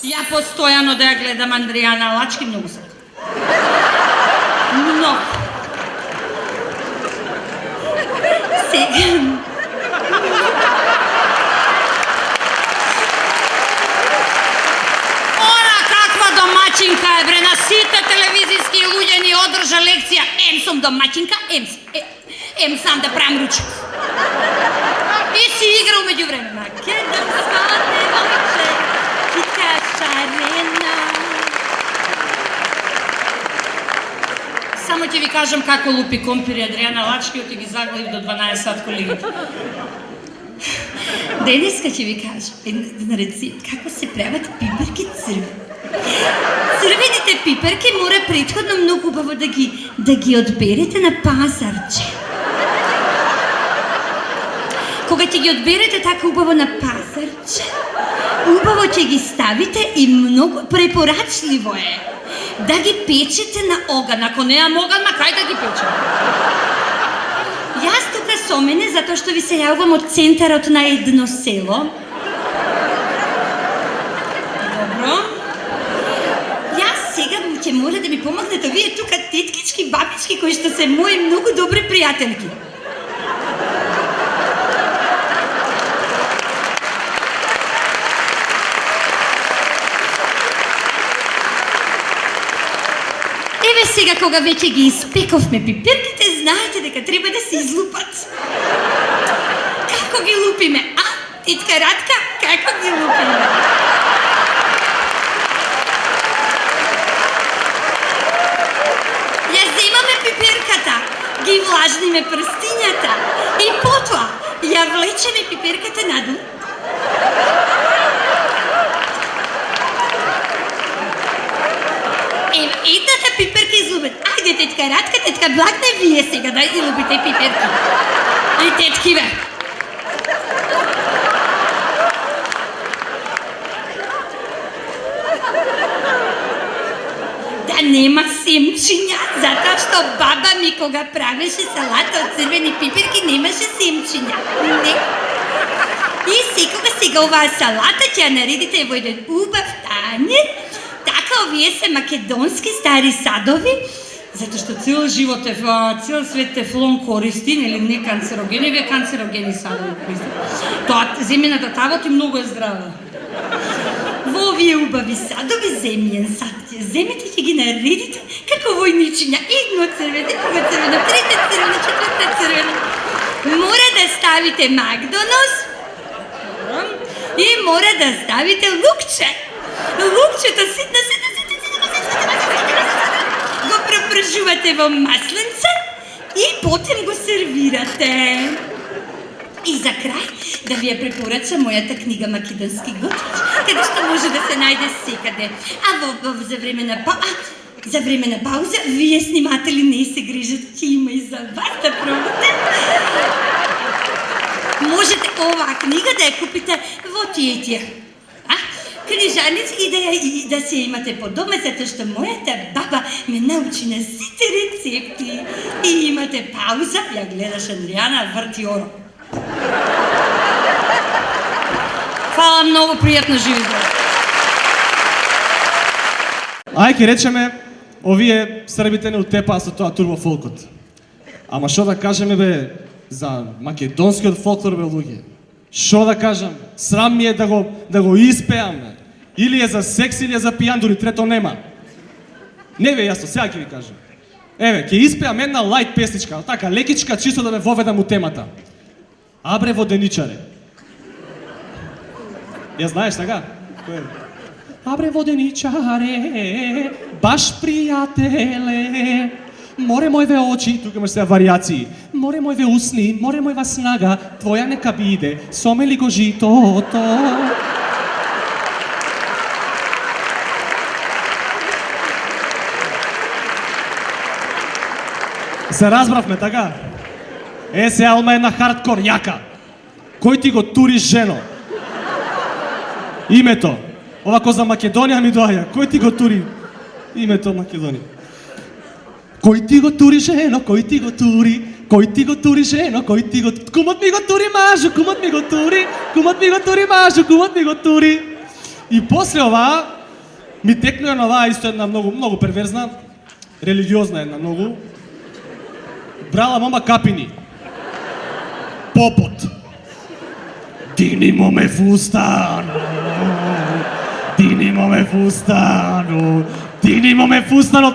Ја постојано да ја гледам Андријана Лачки, многу се. Многу. Сега... Она каква домаќинка е, бре, на сите телевизиски луѓе ни одржа лекција. Ем сум домаќинка, ем сам да правам ручек. И си игра умеѓу време. Македонска девојче, китка шарена. Само ќе ви кажам како лупи компири Адријана Лачки, оти ги заглавив до 12 сат колегите. Денеска ќе ви кажам на рецепт како се прават пиперки црвени. Црвените пиперки мора претходно многу убаво да ги одберете на пазарче. Кога ќе ги одберете така убаво на пазарче, убаво ќе ги ставите и многу препорачливо е да ги печете на оган. Ако неам оган, ма кај да ги печем? Јас тука со мене, затоа што ви се јавувам од центарот на едно село. Добро. Јас сега ќе мора да ми помогнете овие тука теткички, бабички, кои што се мои многу добри пријателки. Еве сега кога веќе ги испековме пиперките, знаете дека треба да се излупат. Како ги лупиме? А, тетка Радка, како ги лупиме? Ја земаме пиперката, ги влажниме прстињата и потоа ја влечеме пиперката надолу. Едната пиперка излупет. Ајде, тетка Радка, тетка Благне, вие сега да излупите пиперки. И тетки, бе. Да нема семчиња, затоа што баба ми кога правеше салата од црвени пиперки немаше семчиња. Не. И секогаш сега оваа салата ќе ја наредите во еден убав танер. Така, овие се македонски стари садови, затоа што цел живот цел свет тефлон користи, нели не канцерогени, вие канцерогени садови користи. Тоа земјината тавот и многу е здрава. Во овие убави садови, земјен сад ќе земете, ќе ги наредите како војничиња. Едно црвено, друго црвено, трето црвено, четврто црвено. Мора да ставите Макдонос и мора да ставите лукче. Лукчето ситно го пропржувате во масленце и потем го сервирате. И за крај да ви ја препорачам мојата книга Македонски готвач, каде што може да се најде секаде. А за време на пауза, вие сниматели не се грижат, ќе има и за вас да пробате. Можете оваа книга да ја купите во тие книжаници и да се имате по дома, затоа што мојата баба ме научи на сите рецепти. И имате пауза, ја гледаш Андријана, врти оро. Фала многу, пријатно живи. Ај ке речеме, овие србите не утепаа со тоа турбофолкот. Ама шо да кажеме бе за македонскиот фолклор бе луѓе? Шо да кажам? Срам ми е да го испеам. Или е за секс, или е за пијан, дури трето нема. Не бе јасно, сега ќе ви кажам. Еве, ќе испеам една лајт песничка, така лекичка, чисто да ме воведам у темата. Абре воденичаре. Ја знаеш така? Абре воденичаре, баш пријателе. Море мојве очи, тука имаш сега варијации. Море мојве усни, море мојва снага, твоја нека биде, соме ли го житото. Се разбравме, така? Е, се алма една хардкор јака. Кој ти го тури жено? Името. Овако за Македонија ми доаѓа. Кој ти го тури? Името Македонија. Кој ти го тури жено, кој ти го тури? Кој ти го тури жено, кој ти го... Кумот ми го тури мажу, кумот ми го тури, кумот ми го тури мажу, кумот ми го тури. И после оваа, ми текнува на оваа исто една многу перверзна, религиозна една многу. Брала мома капини. Попот. Динимо ме фустано. Динимо ме фустано. Динимо ме фустано.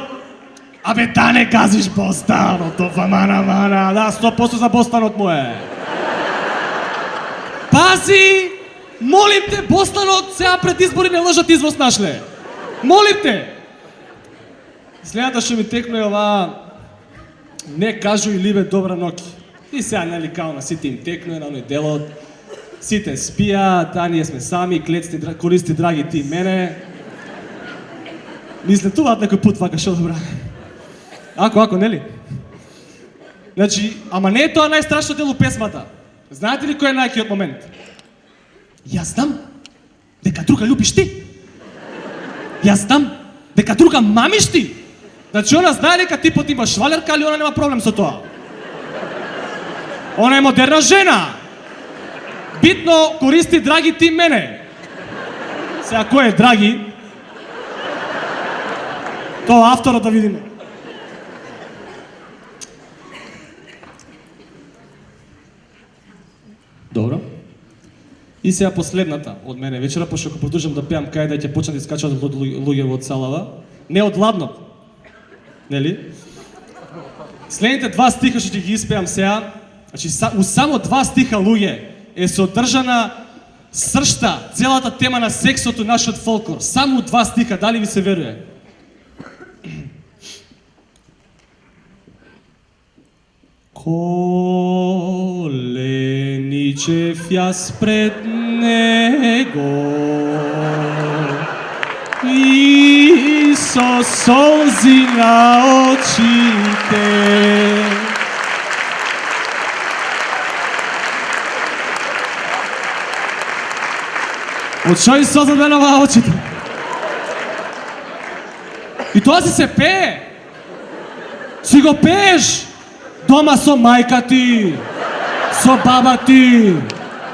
Абе, да не казиш Бостаното, мана, да, 100% за Бостанот му е. Пази! Молим те, Бостанот, сега пред избори не лъжат извоз нашле. Молим те! Следната ще ми текне ова... Не кажу и либе добра ноки. И сега, нали, као на сите им текне, на оној делот. Сите спија, да, ние сме сами, клецни, користи, драги ти мене. Мислетуваат некој пут вака, шо добра. Ако, нели? Значи, ама не е тоа најстрашно дел у песмата. Знаете ли кој е најкиот момент? Јас знам дека друга љубиш ти. Јас знам дека друга мамиш ти. Значи, она знае дека типот има швалерка, али она нема проблем со тоа. Она е модерна жена. Битно користи драги ти мене. Сега, кој е драги? Тоа авторот да видиме. Добро. И сега последната од мене вечера, пошто ако продолжам да пеам кај да ќе почнат да искачат луѓе од салава, не од ладно. Нели? Следните два стиха што ќе ги испеам сега, значи у само два стиха луѓе е содржана сршта, целата тема на сексото нашиот фолклор. Само два стиха, дали ви се веруе? Коленичев јас пред него и со солзи на очите. Од шо и солза бе на очите? И тоа си се пее. Си го пееш. Дома со мајка ти, со баба ти,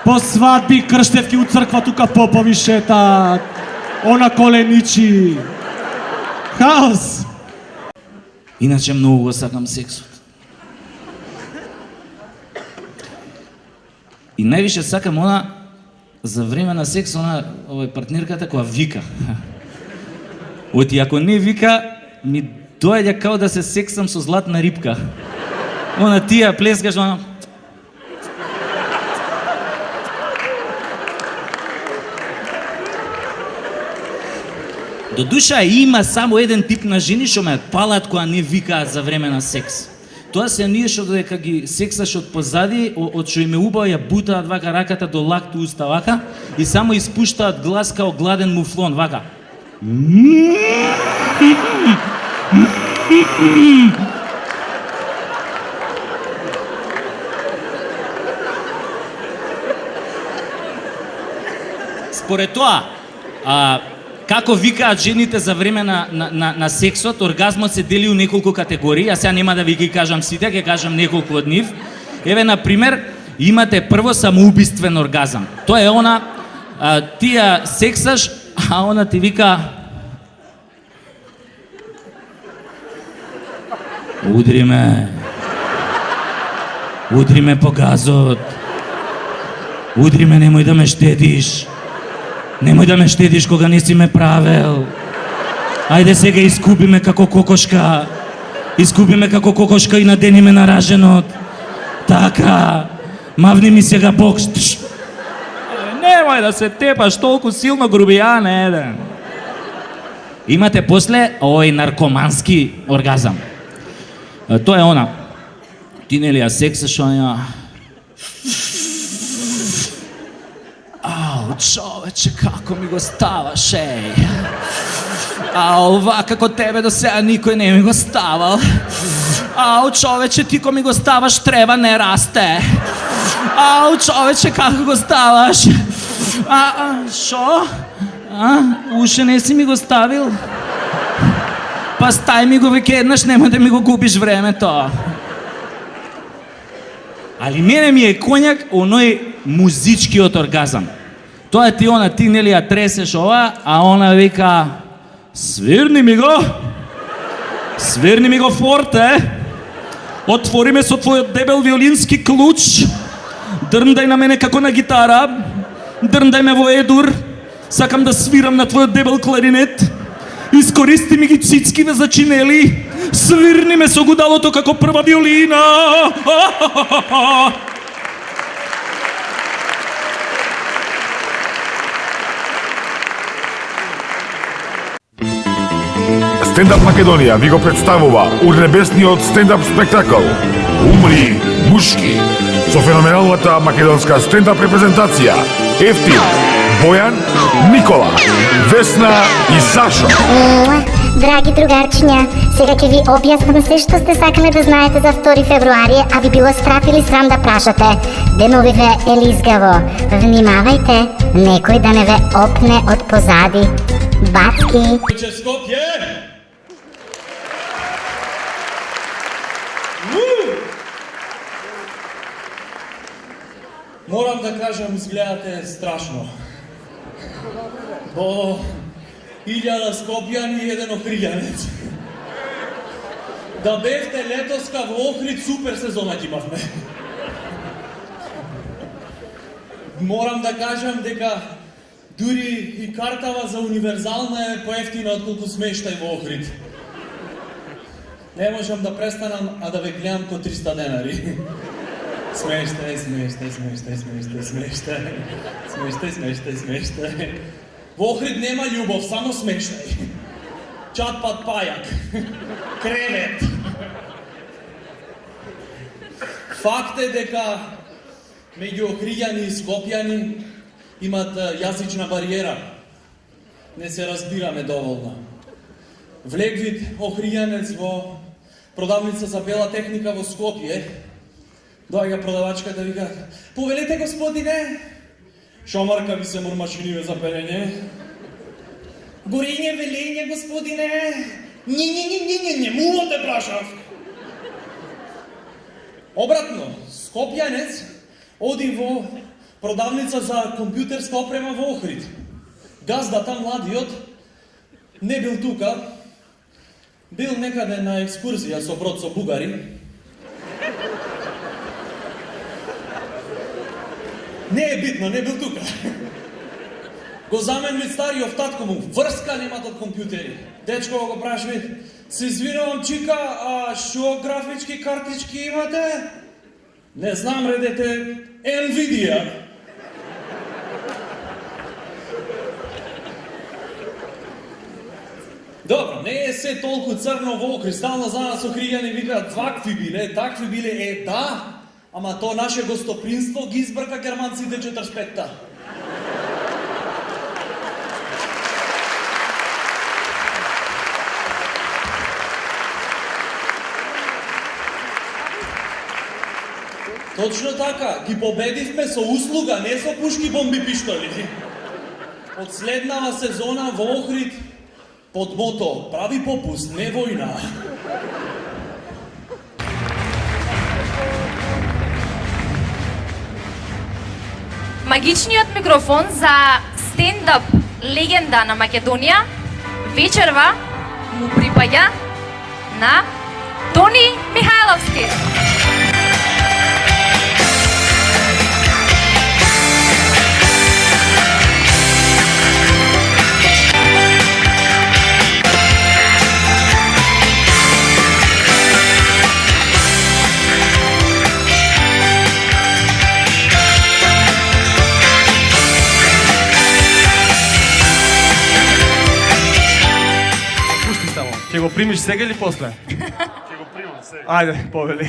по свадби, крштевки у црква, тука попови шетат, она коленичи. Хаос! Иначе многу го сакам сексот. И највише сакам она, за време на секс, она, партнерката која вика. Оти, ако не вика, ми доаѓа као да се сексам со златна рибка. Она тија плескаш, она... До душа има само еден тип на жени што ме палат која не викаат за време на секс. Тоа се ние што додека ги сексаш од позади, од што им е убаво ја бутаат вака раката до лакту уста вака и само испуштаат глас као гладен муфлон вака. Според тоа, како викаат жените за време на сексот, оргазмот се дели у неколку категории, а сега нема да ви ги кажам сите, ќе кажам неколку од нив. Еве, например, имате прво самоубиствен оргазам. Тоа е она, ти ја сексаш, а она ти вика... Удри ме по газот, удри ме, немој да ме штедиш. Немој да ме штедиш кога не си ме правел. Ајде сега искуби ме како кокошка. Искуби ме како кокошка и надени ме на раженот. Така. Мавни ми сега бокс. Немој да се тепаш толку силно, грубијан еден. Имате после овој наркомански оргазам. Тоа е она. Ти нели ја сексаш оня... Човече, како ми го ставаш, еј. Ау, вака како тебе до сега никој не ми го ставал. Ау, човече, ти ко ми го ставаш, треба не расте. Ау, човече, како го ставаш? Шо? Уште не си ми го ставил? Па стај ми го веќе еднаш, нема да ми го губиш времето. Али мене ми е коњак оној музичкиот оргазам. Тоа ти нели ја тресеш ова, а она вика свирни ми го форте, отвори ме со твојот дебел виолински клуч, дрндај на мене како на гитара, дрндај ме во едур, сакам да свирам на твојот дебел кларинет, искористи ми ги цицкиве за чинели, свирни ме со гудалото како прва виолина. Стендап Македонија ви го представува урнебесниот стендап спектакл Умри мушки со феноменалната македонска стендап репрезентација Ефтин, Бојан, Никола, Весна и Сашо. Драги другарчиња, сега ќе ви објаснам се што сте сакале да знаете за 2 февруари, а ви било страф или срам да прашате. Демовиве е лизгаво. Внимавајте, некој да не ве опне од позади. Бацки. Скопје! Морам да кажам, изгледате страшно. Бо 1000 скопјани и 1 охриѓанец. Да бевте летоска во Охрид, супер сезона ќе имавме. Морам да кажам дека дури и картава за универзална е поевтина отколку смештај во Охрид. Не можам да престанам, а да ве гледам ко 300 денари. Смештај. Во Охрид нема љубов, само смештај. Чат-пат пајак. Кревет. Факт е дека меѓу охриѓани и скопјани имат јазична бариера. Не се разбираме доволно. Влегвид охриѓанец во продавница за бела техника во Скопје. Доаѓа продавачката и вика: "Повелете, господине." "Шомарка ви се мурмашиниве за пелење." "Горење, велење, господине." Не, мува те прашав." Обратно, скопјанец оди во продавница за компјутерска опрема во Охрид. Газдата, младиот, не бил тука, бил некаде на екскурзија со брод со бугари. Не е битно, не бил тука. Го заменви стариот татко му, врска немат од компјутери. Дечко го прашви: "Се извинувам, чика, а шо графички картички имате?" "Не знам, редете Nvidia." Добро, не е се толку црно во Охрид, стално за нас охриѓани викаат вакви биле, такви биле, да, ама то наше гостопринство ги избрка германците 45-та. Точно така, ги победивме со услуга, не со пушки, бомби, пиштоли. Од следнава сезона во Охрид под мото прави попуст, не војна. Магичниот микрофон за стендап легенда на Македонија вечерва му припаѓа на Тони Михајловски. Ќе го примиш сега или после? Ќе го примам сега. Ајде, повели.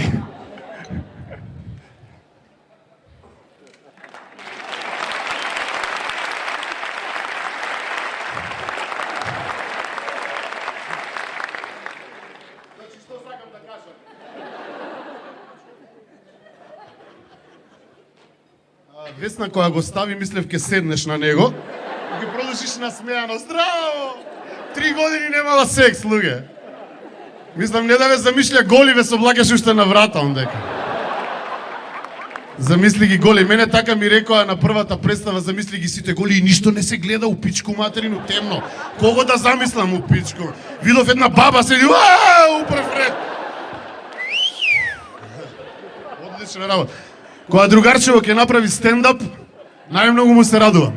Значи, што сакам да кажам? Весна која го стави, мислев ке седнеш на него и ги продолжиш насмејано. Здраво! 3 години немала секс, луѓе. Мислам, не да ве замишља голи, ве се облакаш уште на врата, ондека. Замисли ги голи. Мене така ми рекоа на првата представа, замисли ги сите голи и ништо не се гледа у пичку материну темно. Кого да замислам у пичку? Видов една баба седи, упрев ред. Одлична работа. Кога другарчево ќе направи стендап, најмногу му се радувам.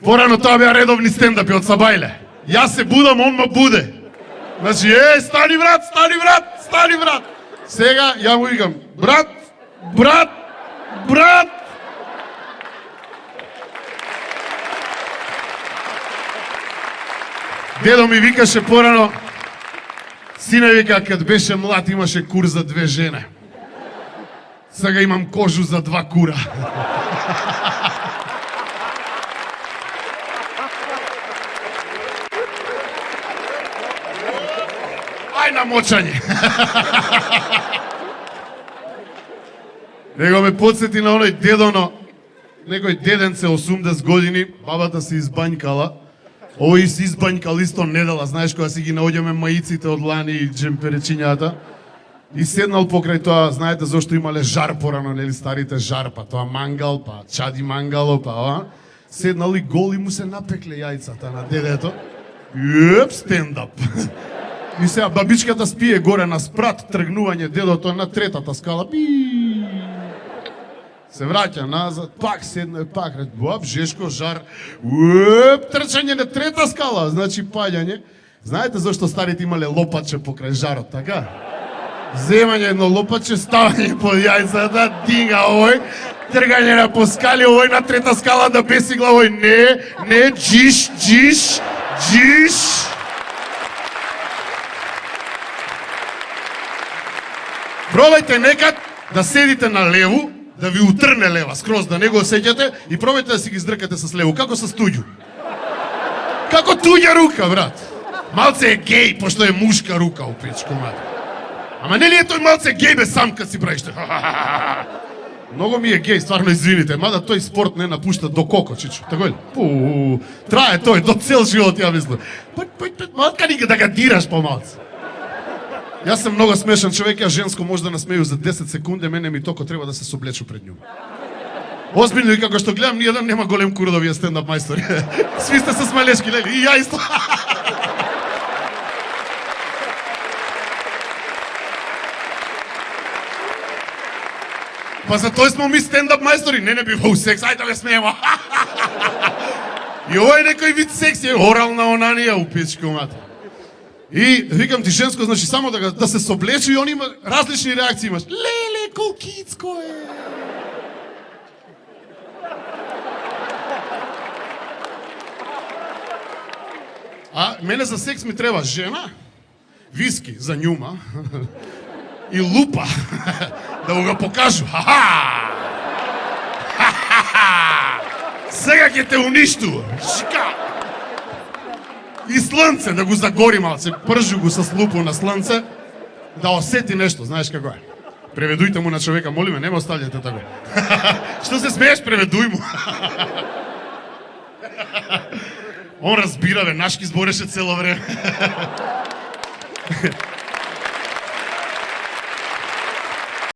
Порано тоа беа редовни стендапи од Сабајле. Јас се будам, он ма буде. Значи, стани брат, стани брат, стани брат. Сега ја му викам, брат, брат, брат. Дедо ми викаше порано, сине вика, кад беше млад имаше кур за 2 жени. Сега имам кожу за 2 кура. Ај на мочање. Него ме подсети на оној дедоно, некој деденце 80 години, бабата се избањкала, овој се избањкал исто недела, знаеш кога си ги наоѓаме маиците од лани и джемперечињата, и седнал покрај тоа, знаете зошто имале жар порано, нели старите жар, па тоа мангал, па чади мангало, па ова, седнал и гол и му се напекле јајцата на дедето, стендап. И сега бабичката спие горе на спрат, тргнување дедото на 3-та скала. Се враќа назад, пак седне, пак ред, баб, Жешко, жар, трчање на 3-та скала, значи паѓање. Знаете зашто старите имале лопаче покрај жарот, така? Земање едно лопаче, ставање под јајцата, дига овој, тргање на по скали, овој на 3-та скала да бесигла, овој не, джиш, джиш, джиш. Пробајте некад да седите на леву, да ви утрне лева, скроз да не го осеќате и пробајте да си ги здркате с леву, како с туѓу. Како туѓа рука, брат. Малце е геј, пошто е мушка рука у пичку, мат. Ама нели е тој малце геј бе сам кад си правиш? Многу ми е геј, стварно извините, мада тој спорт не напушта до коко, чичо. Тако е? Трае тој до цел живот, ја мислам. Малка ни да га дираш помалце. Јас сум многу смешен човек, ја женско може да насмеju за 10 секунди, мене ми токо треба да се соблечу пред њу. Озбилно и како што гледам, ниједан нема голем кур да вие стендап мајстори. Сви сте се смелешки, лели, и ја исто. Па за тој смо ми стендап мајстори, не бива у секс, ајде да ве смеемо. И ова е некој вид секс, е орална онанија у пичку мата. И викам ти женско, значи само да се соблече и он има различни реакции имаш. Леле, колкицко е. А мене за секс ми треба жена, виски за њума и лупа да го покажу. Ха-ха! Сега ќе те уништу. Шика! И слънце, да го загори малце, пржу го с лупо на слънце, да осети нешто, знаеш како е. Преведујте му на човека, молиме, не ме оставljате тако. Што се смееш, преведуј му. Он разбира, бе, нашки збореше цело време.